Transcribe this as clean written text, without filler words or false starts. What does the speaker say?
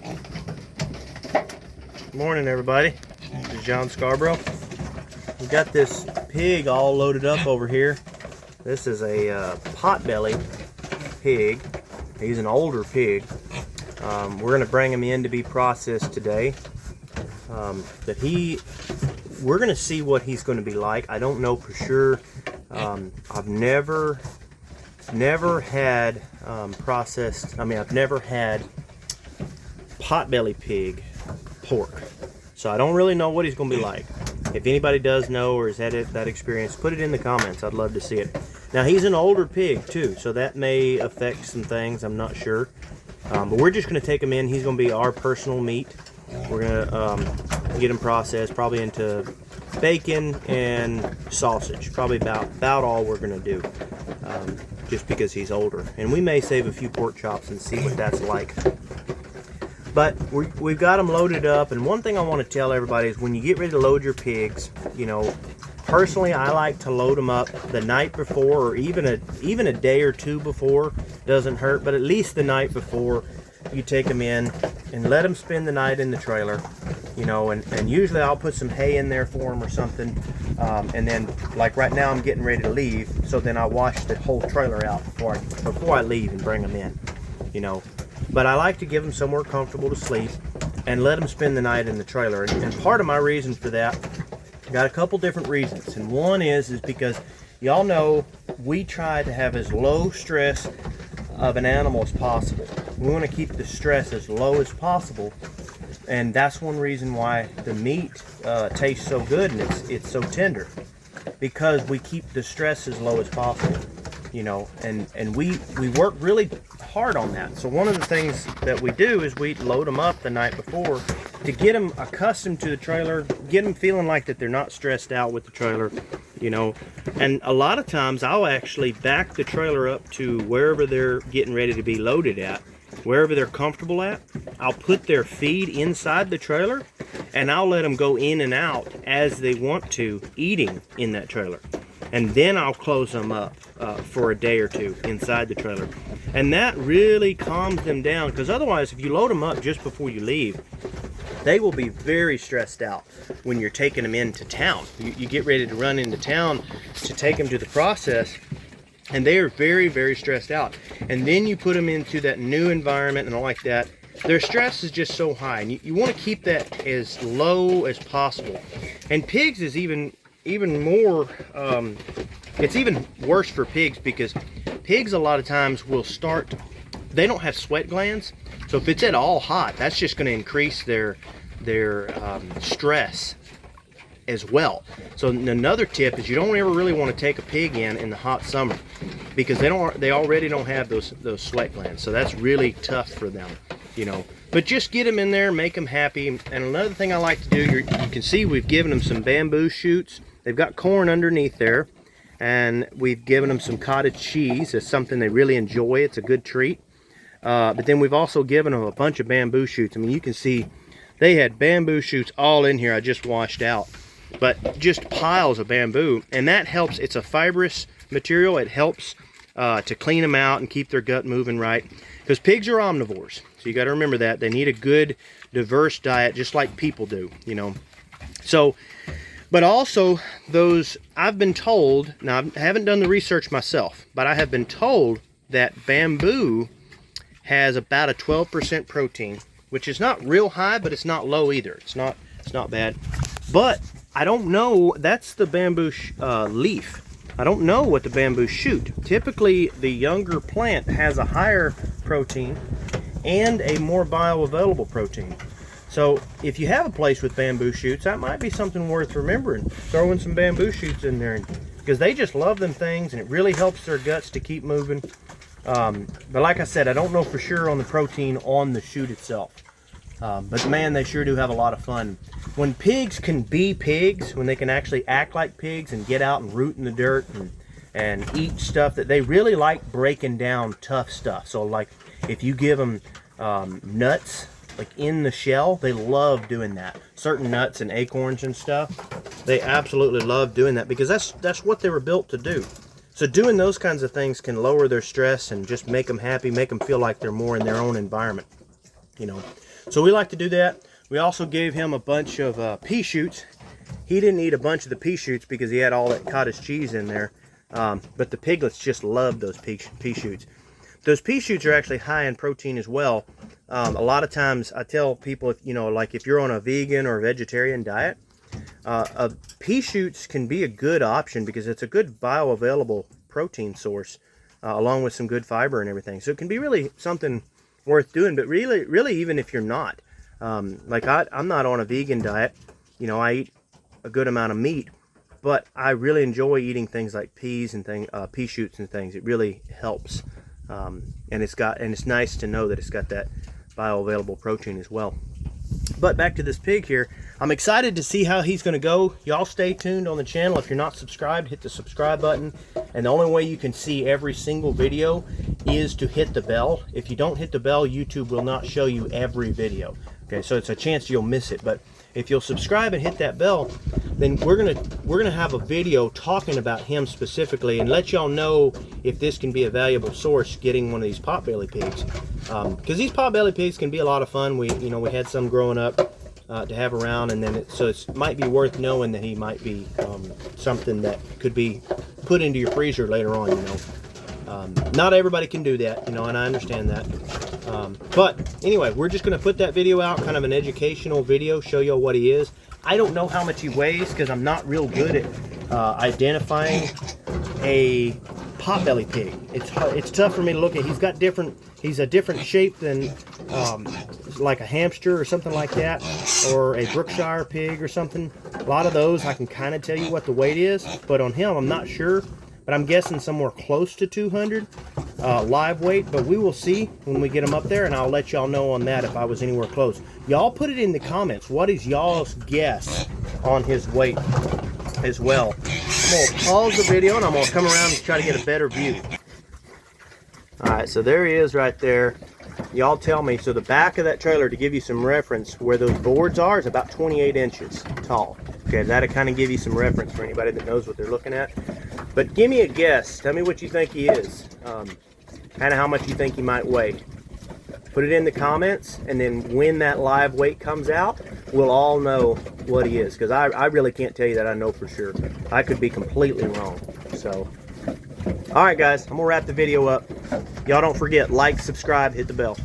Good morning, everybody. This is John Scarborough. We got this pig all loaded up over here. This is a potbelly pig. He's an older pig. We're going to bring him in to be processed today. We're going to see what he's going to be like. I don't know for sure. I've never had I've never had potbelly pig pork, so I don't really know what he's going to be like. If anybody does know or has had that experience, put it in the comments. I'd love to see it. Now, he's an older pig too, so that may affect some things. I'm not sure, but we're just going to take him in. He's going to be our personal meat. We're going to get him processed, probably into bacon and sausage. Probably about all we're going to do, just because he's older. And we may save a few pork chops and see what that's like. But we've got them loaded up, and one thing I want to tell everybody is when you get ready to load your pigs, you know, personally I like to load them up the night before, or even a day or two before. Doesn't hurt, but at least the night before you take them in and let them spend the night in the trailer, you know, and usually I'll put some hay in there for them or something, and then like right now I'm getting ready to leave, so then I wash the whole trailer out before I leave and bring them in, you know. But I like to give them somewhere comfortable to sleep and let them spend the night in the trailer. And part of my reason for that, got a couple different reasons. And one is because y'all know we try to have as low stress of an animal as possible. We want to keep the stress as low as possible. And that's one reason why the meat tastes so good and it's so tender. Because we keep the stress as low as possible. You know, and we work really hard on that. So one of the things that we do is we load them up the night before to get them accustomed to the trailer, get them feeling like that they're not stressed out with the trailer, you know. And a lot of times I'll actually back the trailer up to wherever they're getting ready to be loaded at, wherever they're comfortable at. I'll put their feed inside the trailer and I'll let them go in and out as they want to, eating in that trailer. And then I'll close them up for a day or two inside the trailer. And that really calms them down, because otherwise if you load them up just before you leave, they will be very stressed out when you're taking them into town. You get ready to run into town to take them to the process, and they are very, very stressed out. And then you put them into that new environment and all like that. Their stress is just so high, and you want to keep that as low as possible. And pigs is even more, it's even worse for pigs, because pigs a lot of times will start, they don't have sweat glands, so if it's at all hot, that's just going to increase their stress as well. So another tip is you don't ever really want to take a pig in the hot summer, because they already don't have those sweat glands, so that's really tough for them, you know. But just get them in there, make them happy. And another thing I like to do, you can see we've given them some bamboo shoots. They've got corn underneath there, and we've given them some cottage cheese. It's something they really enjoy. It's a good treat. But then we've also given them a bunch of bamboo shoots. I mean, you can see they had bamboo shoots all in here. I just washed out, but just piles of bamboo, and that helps. It's a fibrous material. It helps to clean them out and keep their gut moving right, because pigs are omnivores. So you got to remember that. They need a good, diverse diet, just like people do, you know. So, but also those, I've been told, now I haven't done the research myself, but I have been told that bamboo has about a 12% protein, which is not real high, but it's not low either. It's not bad. But I don't know, that's the bamboo leaf. I don't know what the bamboo shoot. Typically, the younger plant has a higher protein and a more bioavailable protein. So if you have a place with bamboo shoots, that might be something worth remembering. Throwing some bamboo shoots in there, because they just love them things, and it really helps their guts to keep moving. But like I said, I don't know for sure on the protein on the shoot itself. But man, they sure do have a lot of fun. When pigs can be pigs, when they can actually act like pigs and get out and root in the dirt and eat stuff, that they really like breaking down tough stuff. So like if you give them nuts, like in the shell, they love doing that. Certain nuts and acorns and stuff, they absolutely love doing that, because that's what they were built to do. So doing those kinds of things can lower their stress and just make them happy, make them feel like they're more in their own environment, you know. So we like to do that. We also gave him a bunch of pea shoots. He didn't eat a bunch of the pea shoots because he had all that cottage cheese in there. But the piglets just love those pea shoots. Those pea shoots are actually high in protein as well. A lot of times I tell people, if you know, like if you're on a vegan or vegetarian diet, pea shoots can be a good option because it's a good bioavailable protein source, along with some good fiber and everything. So it can be really something worth doing. But really, even if you're not, like I'm not on a vegan diet, you know, I eat a good amount of meat, but I really enjoy eating things like peas and pea shoots and things. It really helps, and it's nice to know that it's got that bioavailable protein as well. But back to this pig here, I'm excited to see how he's going to go. Y'all stay tuned on the channel. If you're not subscribed, hit the subscribe button. And the only way you can see every single video is to hit the bell. If you don't hit the bell, YouTube will not show you every video. Okay, so it's a chance you'll miss it. But if you'll subscribe and hit that bell, then we're gonna have a video talking about him specifically and let y'all know if this can be a valuable source getting one of these potbelly pigs. Because these potbelly pigs can be a lot of fun. We had some growing up to have around, and then it might be worth knowing that he might be something that could be put into your freezer later on. You know, not everybody can do that, you know, and I understand that. But anyway, we're just going to put that video out, kind of an educational video, show you what he is. I don't know how much he weighs because I'm not real good at identifying a potbelly pig. It's tough for me to look at. He's a different shape than like a hamster or something like that, or a Brookshire pig or something. A lot of those I can kind of tell you what the weight is, but on him I'm not sure. But I'm guessing somewhere close to 200 live weight, but we will see when we get them up there, and I'll let y'all know on that if I was anywhere close. Y'all put it in the comments. What is y'all's guess on his weight as well? I'm going to pause the video, and I'm going to come around and try to get a better view. Alright, so there he is right there. Y'all tell me. So the back of that trailer, to give you some reference, where those boards are is about 28 inches tall. Okay, that'll kind of give you some reference for anybody that knows what they're looking at. But give me a guess. Tell me what you think he is. Kind of how much you think he might weigh. Put it in the comments, and then when that live weight comes out, we'll all know what he is. Because I really can't tell you that I know for sure. I could be completely wrong. So, alright guys, I'm going to wrap the video up. Y'all don't forget, like, subscribe, hit the bell.